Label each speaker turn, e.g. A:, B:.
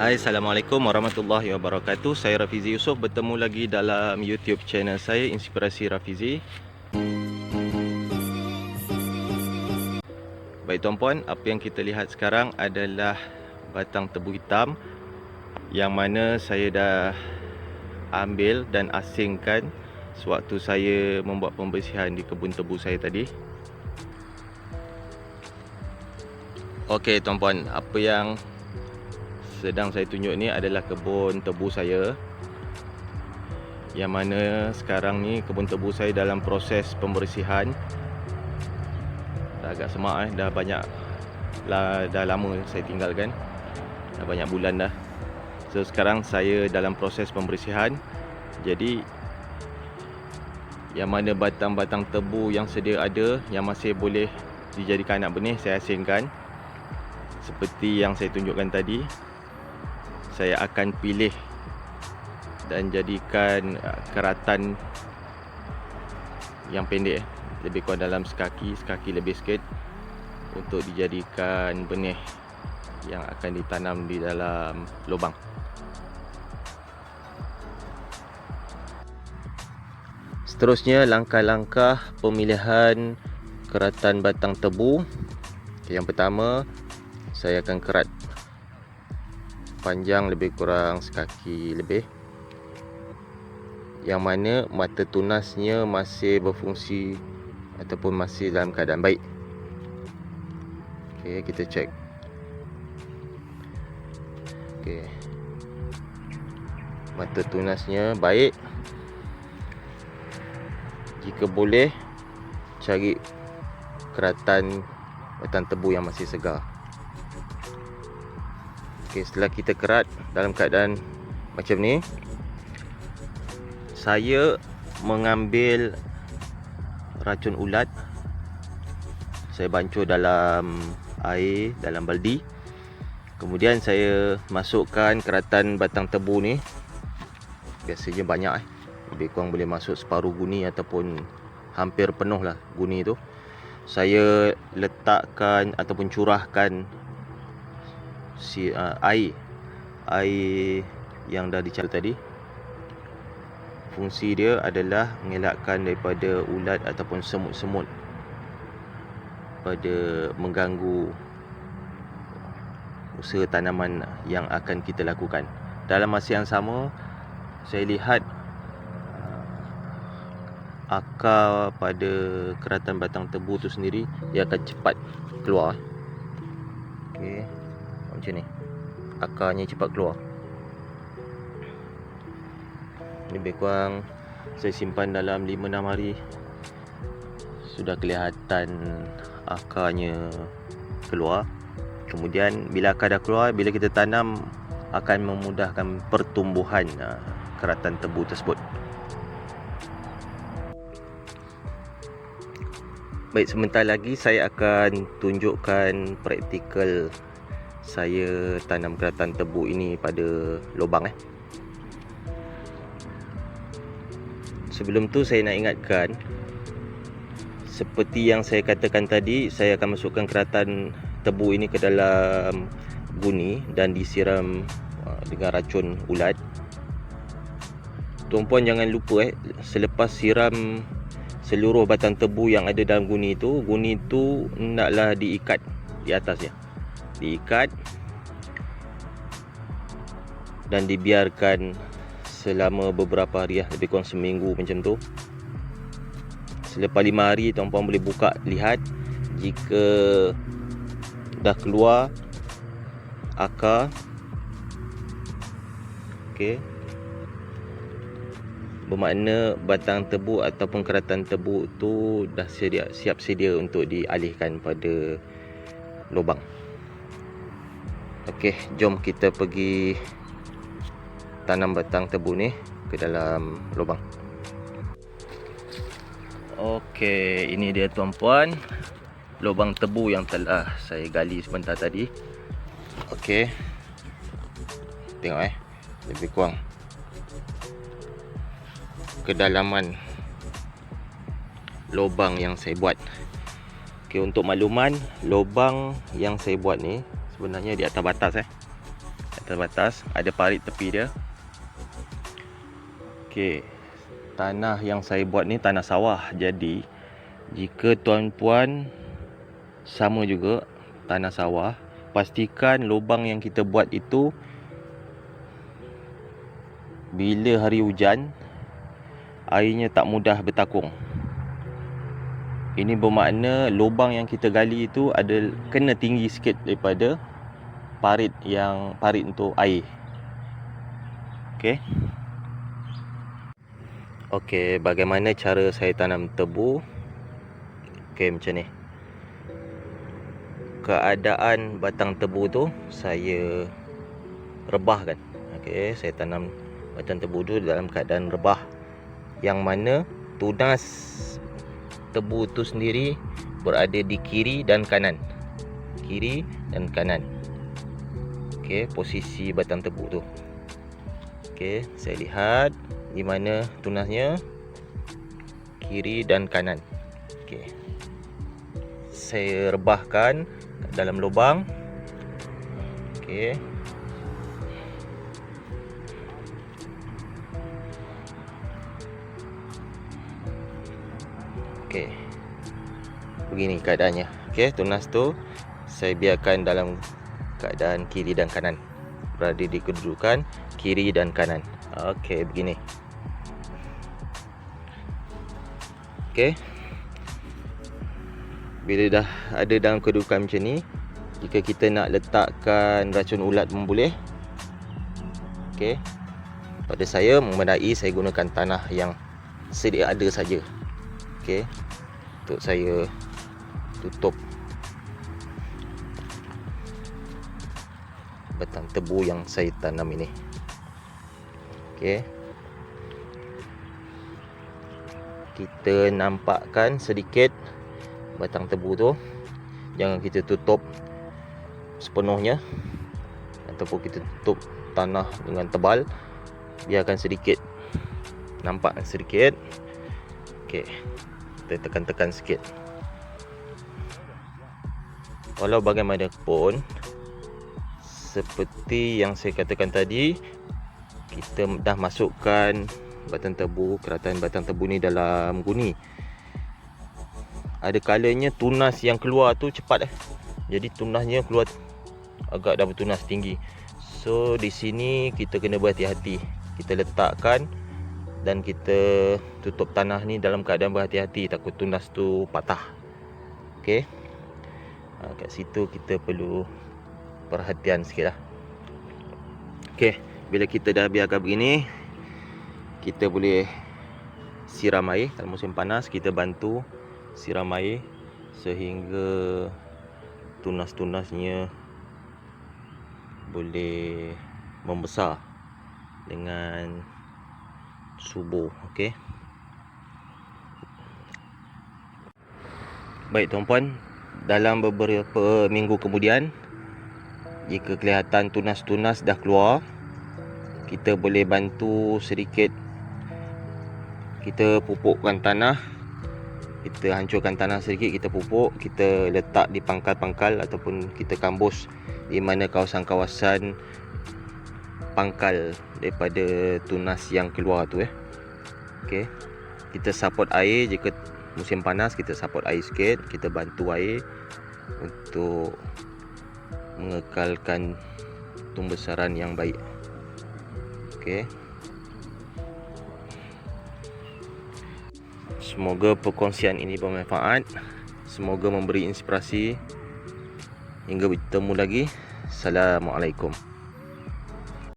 A: Hai, Assalamualaikum warahmatullahi wabarakatuh. Saya Rafizi Yusof, bertemu lagi dalam YouTube channel saya, Inspirasi Rafizi. Baik tuan-puan, apa yang kita lihat sekarang adalah batang tebu hitam yang mana saya dah ambil dan asingkan sewaktu saya membuat pembersihan di kebun tebu saya tadi. Okey tuan-puan, apa yang sedang saya tunjuk ni adalah kebun tebu saya, yang mana sekarang ni kebun tebu saya dalam proses pembersihan. Dah agak semak dah banyak lah, dah lama saya tinggalkan, dah banyak bulan dah. So sekarang saya dalam proses pembersihan. Jadi yang mana batang-batang tebu yang sedia ada yang masih boleh dijadikan anak benih, saya asingkan. Seperti yang saya tunjukkan tadi, saya akan pilih dan jadikan keratan yang pendek, lebih kurang dalam sekaki lebih sikit, untuk dijadikan benih yang akan ditanam di dalam lubang. Seterusnya, langkah-langkah pemilihan keratan batang tebu. Yang pertama, saya akan kerat panjang lebih kurang sekaki lebih, yang mana mata tunasnya masih berfungsi ataupun masih dalam keadaan baik. Okey, kita cek. Okey, mata tunasnya baik. Jika boleh, cari keratan batang tebu yang masih segar. Okey, setelah kita kerat dalam keadaan macam ni, saya mengambil racun ulat. Saya bancuh dalam air, dalam baldi. Kemudian saya masukkan keratan batang tebu ni. Biasanya banyak, lebih kurang boleh masuk separuh guni ataupun hampir penuh lah guni tu. Saya letakkan ataupun curahkan air yang dah dicari tadi. Fungsi dia adalah mengelakkan daripada ulat ataupun semut-semut pada mengganggu usaha tanaman yang akan kita lakukan. Dalam masa yang sama, saya lihat akar pada keratan batang tebu tu sendiri, dia akan cepat keluar. Okey, macam ni, akarnya cepat keluar. Lebih kurang saya simpan dalam 5-6 hari, sudah kelihatan akarnya keluar. Kemudian bila akar dah keluar, bila kita tanam, akan memudahkan pertumbuhan keratan tebu tersebut. Baik, sebentar lagi saya akan tunjukkan praktikal saya tanam keratan tebu ini pada lubang. Sebelum tu saya nak ingatkan, seperti yang saya katakan tadi, saya akan masukkan keratan tebu ini ke dalam guni dan disiram dengan racun ulat. Tuan-puan jangan lupa selepas siram seluruh batang tebu yang ada dalam guni tu hendaklah diikat di atasnya. Diikat dan dibiarkan selama beberapa hari, lebih kurang seminggu macam tu. Selepas 5 hari, tuan-puan boleh buka, lihat jika dah keluar akar. Okey, bermakna batang tebu ataupun keratan tebu tu dah siap sedia untuk dialihkan pada lubang. Okey, jom kita pergi tanam batang tebu ni ke dalam lubang. Okey, ini dia tuan-puan, lubang tebu yang telah saya gali sebentar tadi. Okey, tengok lebih kurang kedalaman lubang yang saya buat. Okey, untuk makluman, lubang yang saya buat ni sebenarnya di atas batas. atas batas, ada parit tepi dia. Okey. Tanah yang saya buat ni tanah sawah. Jadi jika tuan-puan sama juga tanah sawah, pastikan lubang yang kita buat itu bila hari hujan airnya tak mudah bertakung. Ini bermakna lubang yang kita gali itu ada kena tinggi sikit daripada parit untuk air. Okey. Okey, bagaimana cara saya tanam tebu? Okey, macam ni. Keadaan batang tebu tu saya rebahkan. Okey, saya tanam batang tebu tu dalam keadaan rebah, yang mana tunas tebu tu sendiri berada di kiri dan kanan. Kiri dan kanan. Okey, posisi batang tebu tu. Okey, saya lihat di mana tunasnya, kiri dan kanan. Okey. Saya rebahkan dalam lubang. Okey. Okey. Begini keadaannya. Okey, tunas tu saya biarkan dalam keadaan kiri dan kanan. Berada di kedudukan kiri dan kanan. Okey, begini. Okey. Bila dah ada dalam kedudukan macam ni, jika kita nak letakkan racun ulat pun boleh. Okey. Pada saya memadai, saya gunakan tanah yang sedia ada saja. Okey. Untuk saya tutup batang tebu yang saya tanam ini. Okey. Kita nampakkan sedikit batang tebu tu. Jangan kita tutup sepenuhnya, ataupun kita tutup tanah dengan tebal. Biarkan sedikit, nampak sedikit. Okey, kita tekan-tekan sikit. Walau bagaimanapun, seperti yang saya katakan tadi, kita dah masukkan batang tebu, kerataan batang tebu ni dalam guni. Ada kalanya tunas yang keluar tu cepat Jadi tunasnya keluar agak dah bertunas tinggi. So di sini kita kena berhati-hati. Kita letakkan dan kita tutup tanah ni dalam keadaan berhati-hati, takut tunas tu patah. Okey. Kat situ kita perlu perhatian sikit lah. Okey, bila kita dah biarkan begini, kita boleh siram air. Kalau musim panas, kita bantu siram air sehingga tunas-tunasnya boleh membesar dengan subur. Okey. Baik tuan-puan, dalam beberapa minggu kemudian, jika kelihatan tunas-tunas dah keluar, kita boleh bantu sedikit. Kita pupukkan tanah. Kita hancurkan tanah sedikit, kita pupuk, kita letak di pangkal-pangkal ataupun kita kambus di mana kawasan-kawasan pangkal daripada tunas yang keluar tu. Okey. Kita support air jika musim panas, kita support air sikit, kita bantu air untuk mengekalkan tumbesaran yang baik. Okey. Semoga perkongsian ini bermanfaat. Semoga memberi inspirasi. Hingga bertemu lagi. Assalamualaikum.